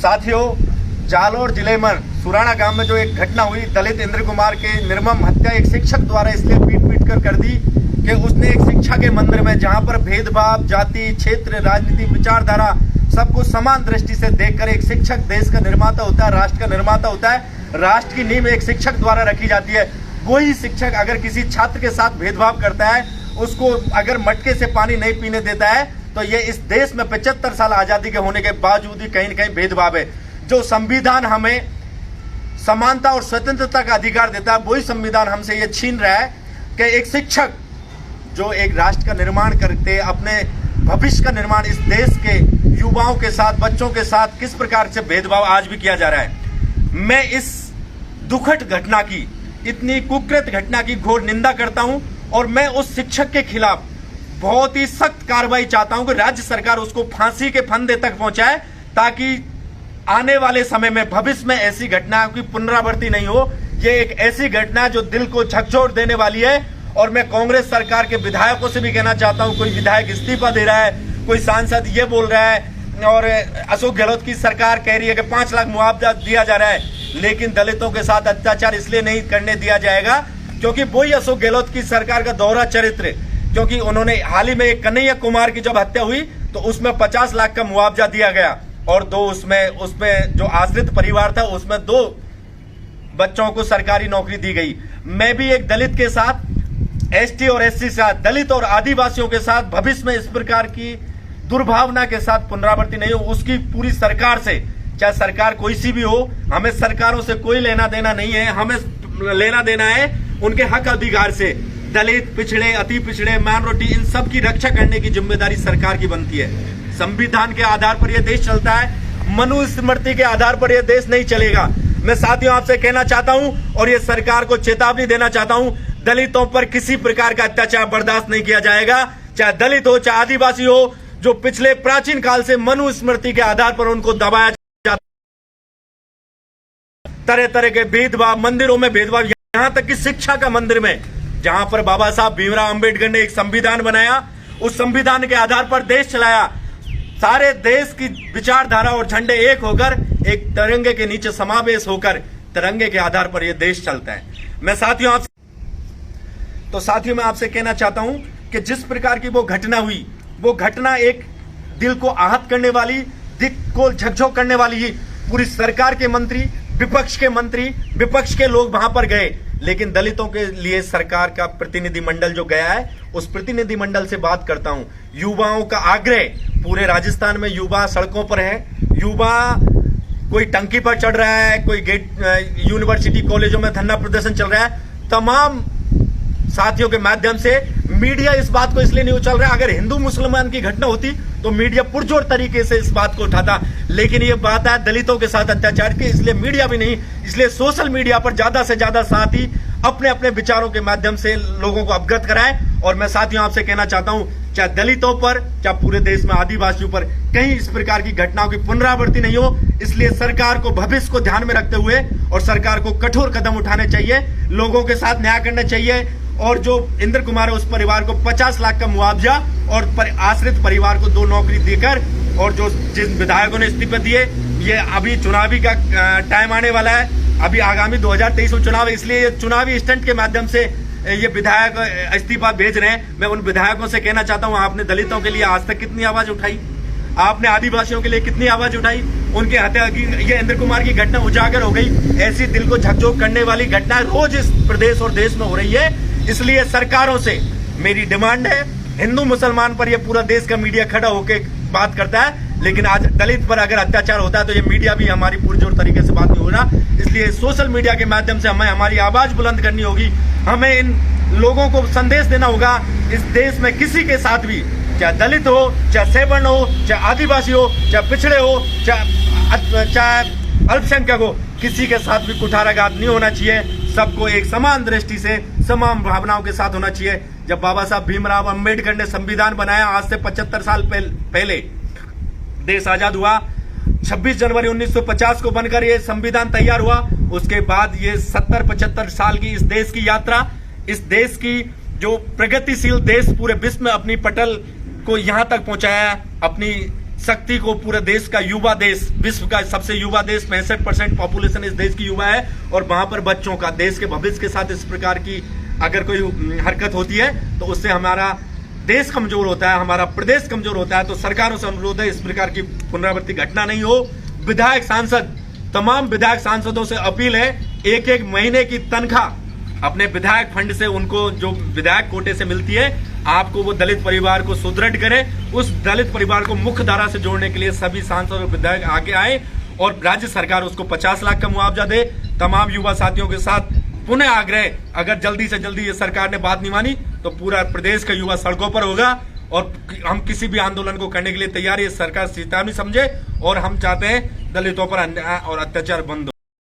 साथियों, जालोर जिले में सुराना गांव में जो एक घटना हुई, दलित इंद्र कुमार के निर्मम हत्या एक शिक्षक द्वारा इसलिए पीट कर दी कि उसने एक शिक्षा के मंदिर में, जहां पर भेदभाव, जाति, क्षेत्र, राजनीति, विचारधारा सबको समान दृष्टि से देखकर, एक शिक्षक देश का निर्माता होता है, राष्ट्र का निर्माता होता है, राष्ट्र की नींव एक शिक्षक द्वारा रखी जाती है। वही शिक्षक अगर किसी छात्र के साथ भेदभाव करता है, उसको अगर मटके से पानी नहीं पीने देता है, तो ये इस देश में 75 साल आजादी के होने के बावजूद ही कहीं न कहीं भेदभाव है। जो संविधान हमें समानता और स्वतंत्रता का अधिकार देता है, वही संविधान हमसे ये छीन रहा है कि एक शिक्षक जो एक राष्ट्र का निर्माण करते, अपने भविष्य का निर्माण इस देश के युवाओं के साथ, बच्चों के साथ किस प्रकार से भेदभाव आज भी किया जा रहा है। मैं इस दुखद घटना की, इतनी कुकृत घटना की घोर निंदा करता हूं और मैं उस शिक्षक के खिलाफ बहुत ही सख्त कार्रवाई चाहता हूं कि राज्य सरकार उसको फांसी के फंदे तक पहुंचाए, ताकि आने वाले समय में, भविष्य में ऐसी घटना की पुनरावृत्ति नहीं हो। ये एक ऐसी घटना जो दिल को झकझोर देने वाली है और मैं कांग्रेस सरकार के विधायकों से भी कहना चाहता हूं, कोई विधायक इस्तीफा दे रहा है, कोई सांसद ये बोल रहा है और अशोक गहलोत की सरकार कह रही है कि 5 लाख मुआवजा दिया जा रहा है, लेकिन दलितों के साथ अत्याचार इसलिए नहीं करने दिया जाएगा क्योंकि वही अशोक गहलोत की सरकार का दोहरा चरित्र, क्योंकि उन्होंने हाल ही में कन्हैया कुमार की जब हत्या हुई तो उसमें 50 लाख का मुआवजा दिया गया और उसमें जो आश्रित परिवार था उसमें 2 बच्चों को सरकारी नौकरी दी गई। मैं भी एक दलित के साथ, एसटी और एससी के साथ, दलित और आदिवासियों के साथ भविष्य में इस प्रकार की दुर्भावना के साथ पुनरावृत्ति नहीं हो, उसकी पूरी सरकार से, चाहे सरकार कोई सी भी हो, हमें सरकारों से कोई लेना देना नहीं है। हमें लेना देना है उनके हक अधिकार से। दलित, पिछड़े, अति पिछड़े, माइनॉरिटी, इन सब की रक्षा करने की जिम्मेदारी सरकार की बनती है। संविधान के आधार पर यह देश चलता है, मनुस्मृति के आधार पर यह देश नहीं चलेगा। मैं साथियों आपसे कहना चाहता हूं और ये सरकार को चेतावनी देना चाहता हूं, दलितों पर किसी प्रकार का अत्याचार बर्दाश्त नहीं किया जाएगा, चाहे दलित हो, चाहे आदिवासी हो, जो पिछले प्राचीन काल से मनुस्मृति के आधार पर उनको दबाया जाता, तरह तरह के भेदभाव, मंदिरों में भेदभाव, यहां तक कि शिक्षा का मंदिर में, जहां पर बाबा साहब भीमराव अंबेडकर ने एक संविधान बनाया, उस संविधान के आधार पर देश चलाया। सारे देश की विचारधारा और झंडे एक होकर, एक तिरंगे के नीचे समावेश होकर, तिरंगे के आधार पर यह देश चलता है। मैं साथियों मैं आपसे कहना चाहता हूं कि जिस प्रकार की वो घटना हुई, वो घटना एक दिल को आहत करने वाली, दिल को झकझोर करने वाली ही। पूरी सरकार के मंत्री, विपक्ष के लोग वहां पर गए, लेकिन दलितों के लिए सरकार का प्रतिनिधिमंडल जो गया है, उस प्रतिनिधिमंडल से बात करता हूं। युवाओं का आग्रह, पूरे राजस्थान में युवा सड़कों पर है, युवा कोई टंकी पर चढ़ रहा है, कोई यूनिवर्सिटी कॉलेजों में धरना प्रदर्शन चल रहा है। तमाम साथियों के माध्यम से मीडिया इस बात को इसलिए नहीं उछल रहा, अगर हिंदू मुसलमान की घटना होती तो मीडिया पुरजोर तरीके से इस बात को उठाता, लेकिन ये बात है दलितों के साथ अत्याचार की, इसलिए मीडिया भी नहीं, इसलिए सोशल मीडिया पर ज्यादा से ज्यादा साथी अपने अपने विचारों के माध्यम से लोगों को अवगत कराएं। और मैं साथियों आपसे कहना चाहता हूं, चाहे दलितों पर, चाहे पूरे देश में आदिवासियों पर कहीं इस प्रकार की घटनाओं की पुनरावृत्ति नहीं हो, इसलिए सरकार को भविष्य को ध्यान में रखते हुए और सरकार को कठोर कदम उठाने चाहिए, लोगों के साथ न्याय करना चाहिए। और जो इंद्र कुमार है, उस परिवार को 50 लाख का मुआवजा और आश्रित परिवार को 2 नौकरी देकर, और जो जिन विधायकों ने इस्तीफे दिए, ये अभी चुनावी का टाइम आने वाला है, अभी आगामी 2023 में चुनाव है, इसलिए ये चुनावी स्टंट के माध्यम से ये विधायक इस्तीफा भेज रहे हैं। मैं उन विधायकों से कहना चाहता हूं, आपने दलितों के लिए आज तक कितनी आवाज उठाई, आपने आदिवासियों के लिए कितनी आवाज उठाई। उनके हत्या की, ये इंद्र कुमार की घटना उजागर हो गई। ऐसी दिल को झकझोर करने वाली घटना रोज इस प्रदेश और देश में हो रही है। इसलिए सरकारों से मेरी डिमांड है, हिंदू मुसलमान पर ये पूरा देश का मीडिया खड़ा होकर बात करता है, लेकिन आज दलित पर अगर अत्याचार होता है तो ये मीडिया भी हमारी पुरजोर तरीके से बात नहीं हो रहा। इसलिए सोशल मीडिया के माध्यम से हमें हमारी आवाज बुलंद करनी होगी, हमें इन लोगों को संदेश देना होगा, इस देश में किसी के साथ भी, चाहे दलित हो, चाहे सवर्ण हो, चाहे आदिवासी हो, चाहे पिछड़े हो, चाहे अल्पसंख्यक हो, किसी के साथ भी कुठाराघात नहीं होना चाहिए। सबको एक समान दृष्टि से, समान भावनाओं के साथ होना चाहिए। जब बाबा साहब भीमराव अंबेडकर ने संविधान बनाया, आज से 75 साल पहले देश आजाद हुआ, 26 जनवरी 1950 को बनकर ये संविधान तैयार हुआ। उसके बाद ये 70-75 साल की इस देश की यात्रा, इस देश की जो प्रगतिशील देश पूरे विश्व में अपनी पटल को यहां तक पहुंचाया, अपनी शक्ति को पूरे देश का युवा देश, विश्व का सबसे युवा देश, 65% पॉपुलेशन इस देश की युवा है, और वहां पर बच्चों का, देश के भविष्य के साथ इस प्रकार की अगर कोई हरकत होती है तो उससे हमारा देश कमजोर होता है, हमारा प्रदेश कमजोर होता है। तो सरकारों से अनुरोध है इस प्रकार की पुनरावृत्ति घटना नहीं हो। विधायक सांसद, तमाम विधायक सांसदों से अपील है, एक एक महीने की तनख्वाह अपने विधायक फंड से, उनको जो विधायक कोटे से मिलती है, आपको वो दलित परिवार को सुदृढ़ करें। उस दलित परिवार को मुख्य धारा से जोड़ने के लिए सभी सांसद और विधायक आगे आए और राज्य सरकार उसको 50 लाख का मुआवजा दे। तमाम युवा साथियों के साथ पुनः आग्रह, अगर जल्दी से जल्दी ये सरकार ने बात नहीं मानी तो पूरा प्रदेश का युवा सड़कों पर होगा और हम किसी भी आंदोलन को करने के लिए तैयार है। सरकार चेतावनी समझे और हम चाहते हैं दलितों पर अन्याय और अत्याचार बंद हो।